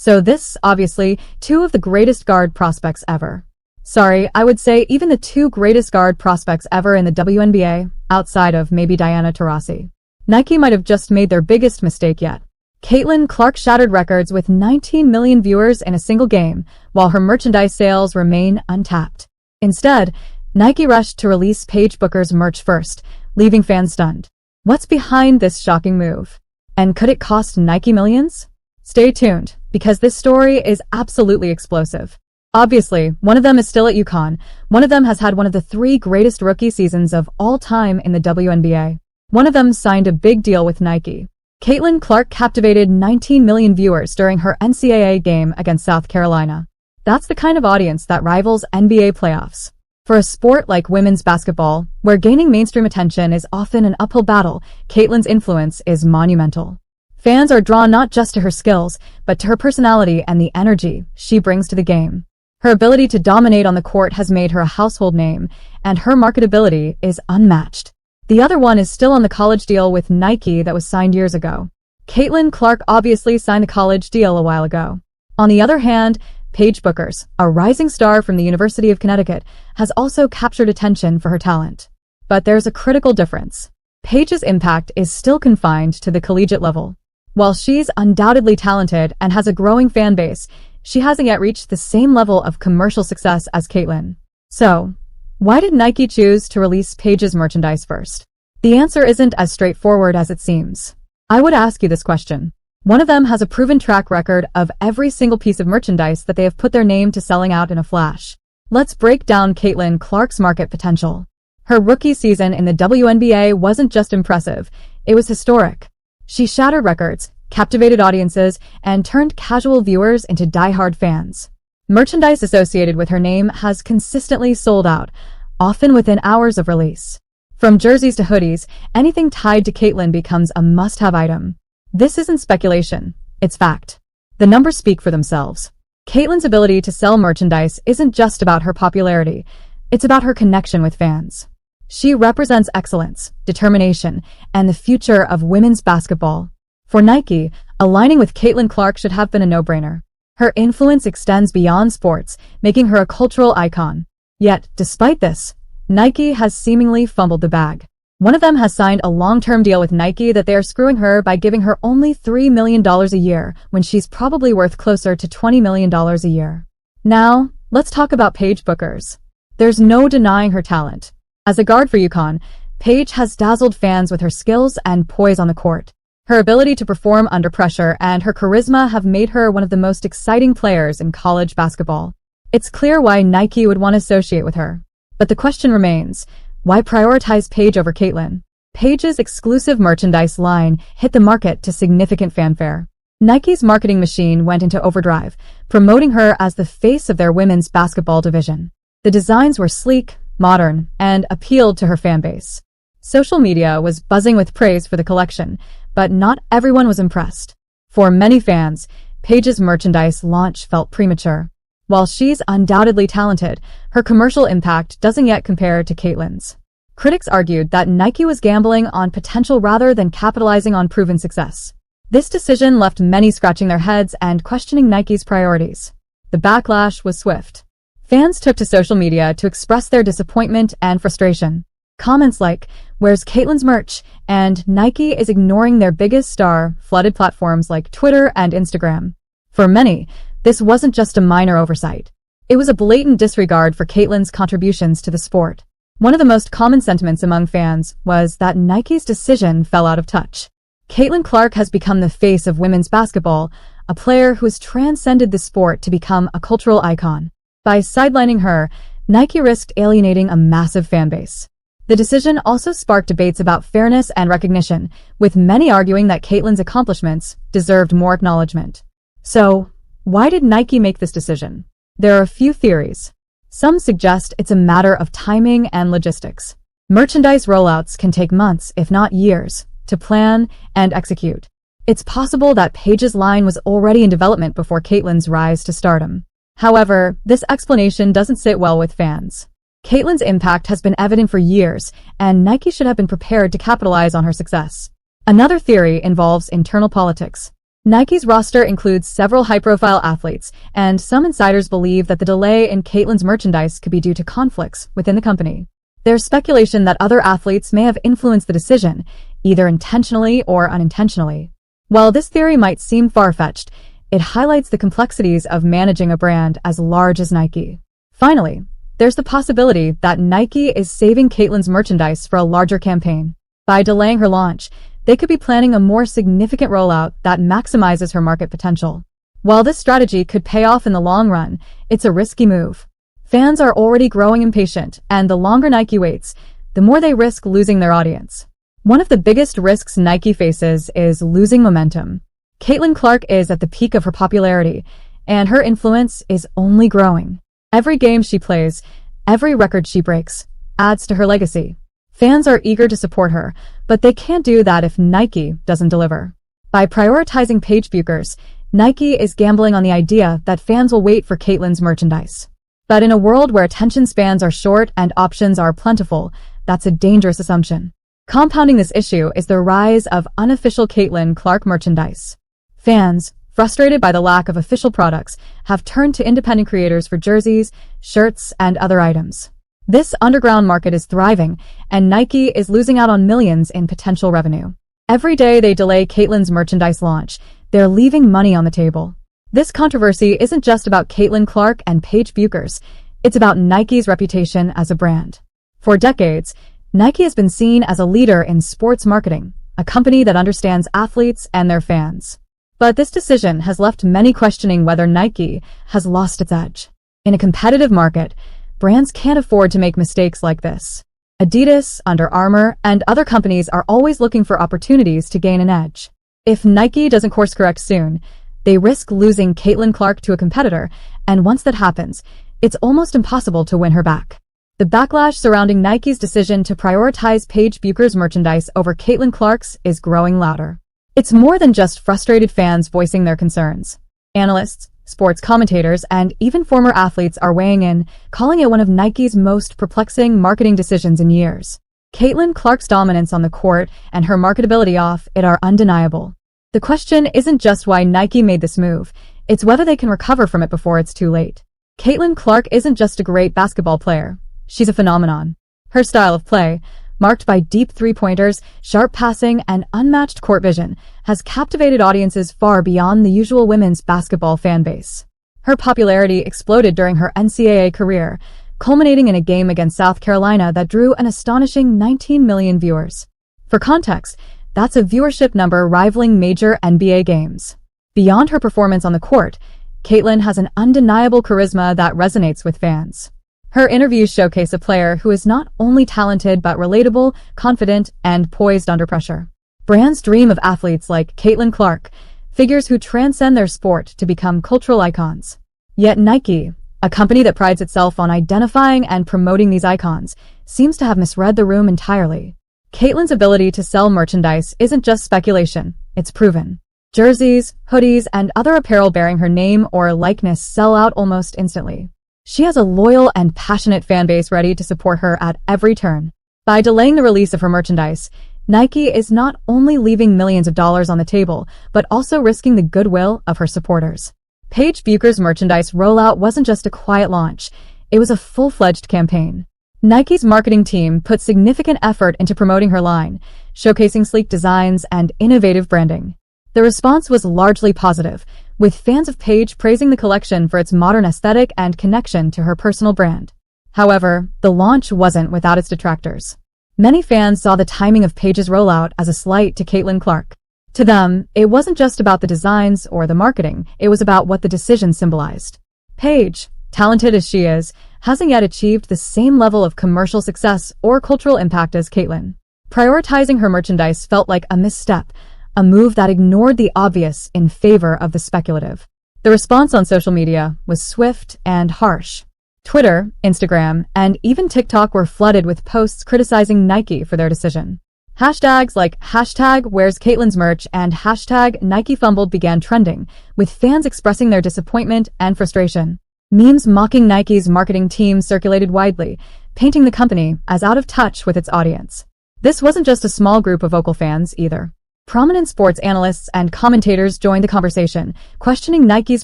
So this, obviously, two of the greatest guard prospects ever. Sorry, I would say even the two greatest guard prospects ever in the WNBA, outside of maybe Diana Taurasi. Nike might have just made their biggest mistake yet. Caitlin Clark shattered records with 19 million viewers in a single game, while her merchandise sales remain untapped. Instead, Nike rushed to release Paige Bueckers' merch first, leaving fans stunned. What's behind this shocking move? And could it cost Nike millions? Stay tuned, because this story is absolutely explosive. Obviously, one of them is still at UConn. One of them has had one of the 3 greatest rookie seasons of all time in the WNBA. One of them signed a big deal with Nike. Caitlin Clark captivated 19 million viewers during her NCAA game against South Carolina. That's the kind of audience that rivals NBA playoffs. For a sport like women's basketball, where gaining mainstream attention is often an uphill battle, Caitlin's influence is monumental. Fans are drawn not just to her skills, but to her personality and the energy she brings to the game. Her ability to dominate on the court has made her a household name, and her marketability is unmatched. The other one is still on the college deal with Nike that was signed years ago. Caitlin Clark obviously signed the college deal a while ago. On the other hand, Paige Bueckers, a rising star from the University of Connecticut, has also captured attention for her talent. But there's a critical difference. Paige's impact is still confined to the collegiate level. While she's undoubtedly talented and has a growing fan base, she hasn't yet reached the same level of commercial success as Caitlin. So, why did Nike choose to release Paige's merchandise first? The answer isn't as straightforward as it seems. I would ask you this question. One of them has a proven track record of every single piece of merchandise that they have put their name to selling out in a flash. Let's break down Caitlin Clark's market potential. Her rookie season in the WNBA wasn't just impressive, it was historic. She shattered records, captivated audiences, and turned casual viewers into die-hard fans. Merchandise associated with her name has consistently sold out, often within hours of release. From jerseys to hoodies, anything tied to Caitlin becomes a must-have item. This isn't speculation, it's fact. The numbers speak for themselves. Caitlin's ability to sell merchandise isn't just about her popularity, it's about her connection with fans. She represents excellence, determination, and the future of women's basketball. For Nike, aligning with Caitlin Clark should have been a no-brainer. Her influence extends beyond sports, making her a cultural icon. Yet, despite this, Nike has seemingly fumbled the bag. One of them has signed a long-term deal with Nike that they are screwing her by giving her only $3 million a year when she's probably worth closer to $20 million a year. Now, let's talk about Paige Bueckers. There's no denying her talent. As a guard for UConn, Paige has dazzled fans with her skills and poise on the court. Her ability to perform under pressure and her charisma have made her one of the most exciting players in college basketball. It's clear why Nike would want to associate with her. But the question remains, why prioritize Paige over Caitlin? Paige's exclusive merchandise line hit the market to significant fanfare. Nike's marketing machine went into overdrive, promoting her as the face of their women's basketball division. The designs were sleek, modern, and appealed to her fan base. Social media was buzzing with praise for the collection, but not everyone was impressed. For many fans, Paige's merchandise launch felt premature. While she's undoubtedly talented, her commercial impact doesn't yet compare to Caitlin's. Critics argued that Nike was gambling on potential rather than capitalizing on proven success. This decision left many scratching their heads and questioning Nike's priorities. The backlash was swift. Fans took to social media to express their disappointment and frustration. Comments like, "Where's Caitlin's merch?" and "Nike is ignoring their biggest star" flooded platforms like Twitter and Instagram. For many, this wasn't just a minor oversight. It was a blatant disregard for Caitlin's contributions to the sport. One of the most common sentiments among fans was that Nike's decision fell out of touch. Caitlin Clark has become the face of women's basketball, a player who has transcended the sport to become a cultural icon. By sidelining her, Nike risked alienating a massive fan base. The decision also sparked debates about fairness and recognition, with many arguing that Caitlin's accomplishments deserved more acknowledgement. So, why did Nike make this decision? There are a few theories. Some suggest it's a matter of timing and logistics. Merchandise rollouts can take months, if not years, to plan and execute. It's possible that Paige's line was already in development before Caitlin's rise to stardom. However, this explanation doesn't sit well with fans. Caitlin's impact has been evident for years, and Nike should have been prepared to capitalize on her success. Another theory involves internal politics. Nike's roster includes several high-profile athletes, and some insiders believe that the delay in Caitlyn's merchandise could be due to conflicts within the company. There's speculation that other athletes may have influenced the decision, either intentionally or unintentionally. While this theory might seem far-fetched, it highlights the complexities of managing a brand as large as Nike. Finally, there's the possibility that Nike is saving Caitlyn's merchandise for a larger campaign. By delaying her launch, they could be planning a more significant rollout that maximizes her market potential. While this strategy could pay off in the long run, it's a risky move. Fans are already growing impatient, and the longer Nike waits, the more they risk losing their audience. One of the biggest risks Nike faces is losing momentum. Caitlin Clark is at the peak of her popularity, and her influence is only growing. Every game she plays, every record she breaks, adds to her legacy. Fans are eager to support her, but they can't do that if Nike doesn't deliver. By prioritizing Paige Bueckers, Nike is gambling on the idea that fans will wait for Caitlyn's merchandise. But in a world where attention spans are short and options are plentiful, that's a dangerous assumption. Compounding this issue is the rise of unofficial Caitlin Clark merchandise. Fans, frustrated by the lack of official products, have turned to independent creators for jerseys, shirts, and other items. This underground market is thriving, and Nike is losing out on millions in potential revenue. Every day they delay Caitlyn's merchandise launch, they're leaving money on the table. This controversy isn't just about Caitlin Clark and Paige Bueckers, it's about Nike's reputation as a brand. For decades, Nike has been seen as a leader in sports marketing, a company that understands athletes and their fans. But this decision has left many questioning whether Nike has lost its edge. In a competitive market, brands can't afford to make mistakes like this. Adidas, Under Armour, and other companies are always looking for opportunities to gain an edge. If Nike doesn't course correct soon, they risk losing Caitlin Clark to a competitor, and once that happens, it's almost impossible to win her back. The backlash surrounding Nike's decision to prioritize Paige Bueckers' merchandise over Caitlin Clark's is growing louder. It's more than just frustrated fans voicing their concerns. Analysts, sports commentators, and even former athletes are weighing in, calling it one of Nike's most perplexing marketing decisions in years. Caitlin Clark's dominance on the court and her marketability off it are undeniable. The question isn't just why Nike made this move, it's whether they can recover from it before it's too late. Caitlin Clark isn't just a great basketball player, she's a phenomenon. Her style of play, marked by deep three-pointers, sharp passing, and unmatched court vision, has captivated audiences far beyond the usual women's basketball fan base. Her popularity exploded during her NCAA career, culminating in a game against South Carolina that drew an astonishing 19 million viewers. For context, that's a viewership number rivaling major NBA games. Beyond her performance on the court, Caitlin has an undeniable charisma that resonates with fans. Her interviews showcase a player who is not only talented but relatable, confident, and poised under pressure. Brands dream of athletes like Caitlin Clark, figures who transcend their sport to become cultural icons. Yet Nike, a company that prides itself on identifying and promoting these icons, seems to have misread the room entirely. Caitlin's ability to sell merchandise isn't just speculation, it's proven. Jerseys, hoodies, and other apparel bearing her name or likeness sell out almost instantly. She has a loyal and passionate fan base ready to support her at every turn. By delaying the release of her merchandise, Nike is not only leaving millions of dollars on the table, but also risking the goodwill of her supporters. Paige Bueckers' merchandise rollout wasn't just a quiet launch, it was a full-fledged campaign. Nike's marketing team put significant effort into promoting her line, showcasing sleek designs and innovative branding. The response was largely positive, with fans of Paige praising the collection for its modern aesthetic and connection to her personal brand. However, the launch wasn't without its detractors. Many fans saw the timing of Paige's rollout as a slight to Caitlin Clark. To them, it wasn't just about the designs or the marketing, it was about what the decision symbolized. Paige, talented as she is, hasn't yet achieved the same level of commercial success or cultural impact as Caitlin. Prioritizing her merchandise felt like a misstep, a move that ignored the obvious in favor of the speculative. The response on social media was swift and harsh. Twitter, Instagram, and even TikTok were flooded with posts criticizing Nike for their decision. Hashtags like #Where'sCaitlin'sMerch and #NikeFumbled began trending, with fans expressing their disappointment and frustration. Memes mocking Nike's marketing team circulated widely, painting the company as out of touch with its audience. This wasn't just a small group of vocal fans, either. Prominent sports analysts and commentators joined the conversation, questioning Nike's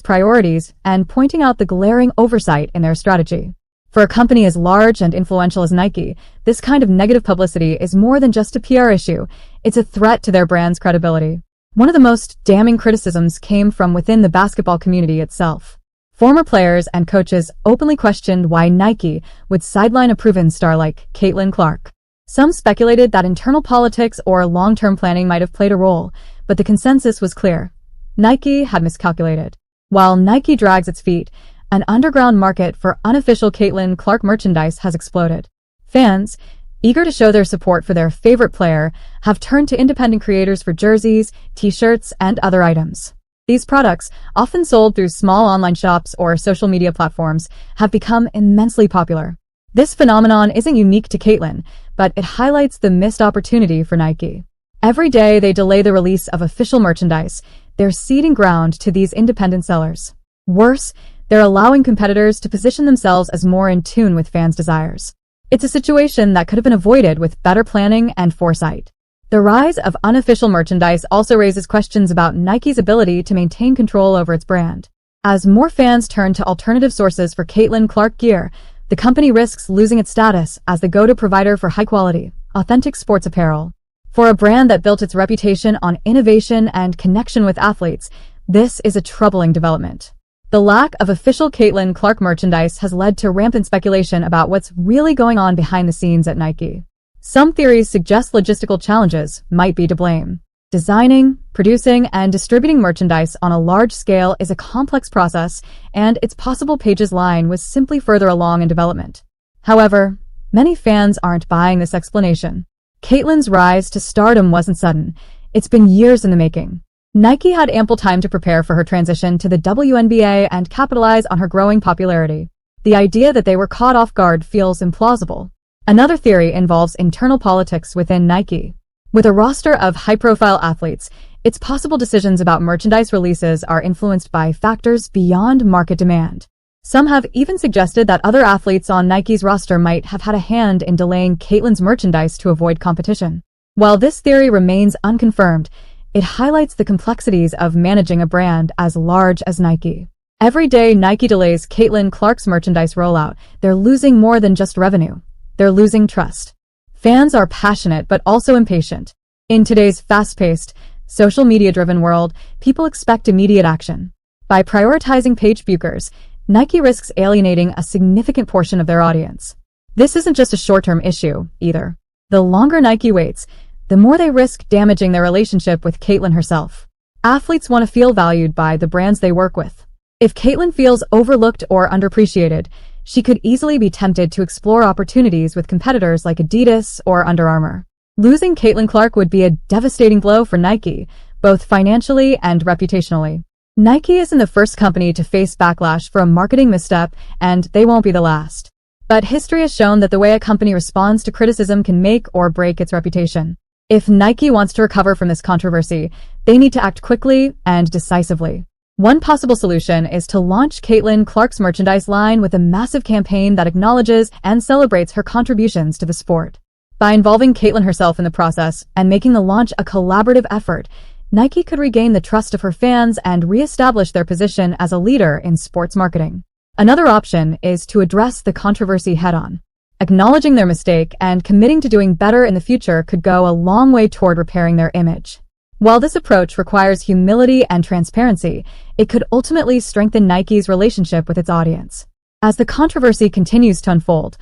priorities and pointing out the glaring oversight in their strategy. For a company as large and influential as Nike, this kind of negative publicity is more than just a PR issue. It's a threat to their brand's credibility. One of the most damning criticisms came from within the basketball community itself. Former players and coaches openly questioned why Nike would sideline a proven star like Caitlin Clark. Some speculated that internal politics or long-term planning might have played a role, but the consensus was clear. Nike had miscalculated. While Nike drags its feet, an underground market for unofficial Caitlin Clark merchandise has exploded. Fans, eager to show their support for their favorite player, have turned to independent creators for jerseys, t-shirts, and other items. These products, often sold through small online shops or social media platforms, have become immensely popular. This phenomenon isn't unique to Caitlin, but it highlights the missed opportunity for Nike. Every day they delay the release of official merchandise, they're ceding ground to these independent sellers. Worse, they're allowing competitors to position themselves as more in tune with fans' desires. It's a situation that could have been avoided with better planning and foresight. The rise of unofficial merchandise also raises questions about Nike's ability to maintain control over its brand. As more fans turn to alternative sources for Caitlin Clark gear, the company risks losing its status as the go-to provider for high-quality, authentic sports apparel. For a brand that built its reputation on innovation and connection with athletes, this is a troubling development. The lack of official Caitlin Clark merchandise has led to rampant speculation about what's really going on behind the scenes at Nike. Some theories suggest logistical challenges might be to blame. Designing, producing, and distributing merchandise on a large scale is a complex process, and it's possible Paige's line was simply further along in development. However, many fans aren't buying this explanation. Caitlin's rise to stardom wasn't sudden. It's been years in the making. Nike had ample time to prepare for her transition to the WNBA and capitalize on her growing popularity. The idea that they were caught off guard feels implausible. Another theory involves internal politics within Nike. With a roster of high-profile athletes, it's possible decisions about merchandise releases are influenced by factors beyond market demand. Some have even suggested that other athletes on Nike's roster might have had a hand in delaying Caitlin's merchandise to avoid competition. While this theory remains unconfirmed, it highlights the complexities of managing a brand as large as Nike. Every day Nike delays Caitlin Clark's merchandise rollout, they're losing more than just revenue. They're losing trust. Fans are passionate but also impatient. In today's fast-paced, social media-driven world, people expect immediate action. By prioritizing Paige Bueckers, Nike risks alienating a significant portion of their audience. This isn't just a short-term issue, either. The longer Nike waits, the more they risk damaging their relationship with Caitlin herself. Athletes want to feel valued by the brands they work with. If Caitlin feels overlooked or underappreciated, she could easily be tempted to explore opportunities with competitors like Adidas or Under Armour. Losing Caitlin Clark would be a devastating blow for Nike, both financially and reputationally. Nike isn't the first company to face backlash for a marketing misstep, and they won't be the last. But history has shown that the way a company responds to criticism can make or break its reputation. If Nike wants to recover from this controversy, they need to act quickly and decisively. One possible solution is to launch Caitlin Clark's merchandise line with a massive campaign that acknowledges and celebrates her contributions to the sport. By involving Caitlin herself in the process and making the launch a collaborative effort, Nike could regain the trust of her fans and re-establish their position as a leader in sports marketing. Another option is to address the controversy head-on. Acknowledging their mistake and committing to doing better in the future could go a long way toward repairing their image. While this approach requires humility and transparency, it could ultimately strengthen Nike's relationship with its audience. As the controversy continues to unfold,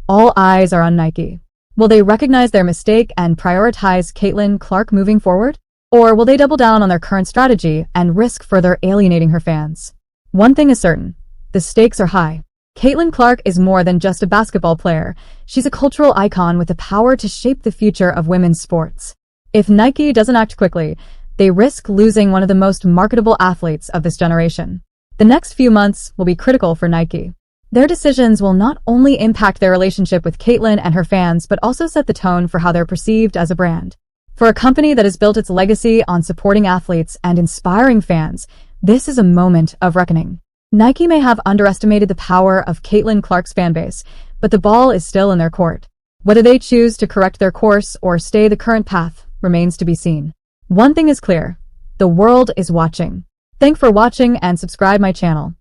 all eyes are on Nike. Will they recognize their mistake and prioritize Caitlin Clark moving forward? Or will they double down on their current strategy and risk further alienating her fans? One thing is certain, the stakes are high. Caitlin Clark is more than just a basketball player. She's a cultural icon with the power to shape the future of women's sports. If Nike doesn't act quickly, they risk losing one of the most marketable athletes of this generation. The next few months will be critical for Nike. Their decisions will not only impact their relationship with Caitlin and her fans, but also set the tone for how they're perceived as a brand. For a company that has built its legacy on supporting athletes and inspiring fans, this is a moment of reckoning. Nike may have underestimated the power of Caitlin Clark's fanbase, but the ball is still in their court. Whether they choose to correct their course or stay the current path remains to be seen. One thing is clear. The world is watching. Thanks for watching and subscribe my channel.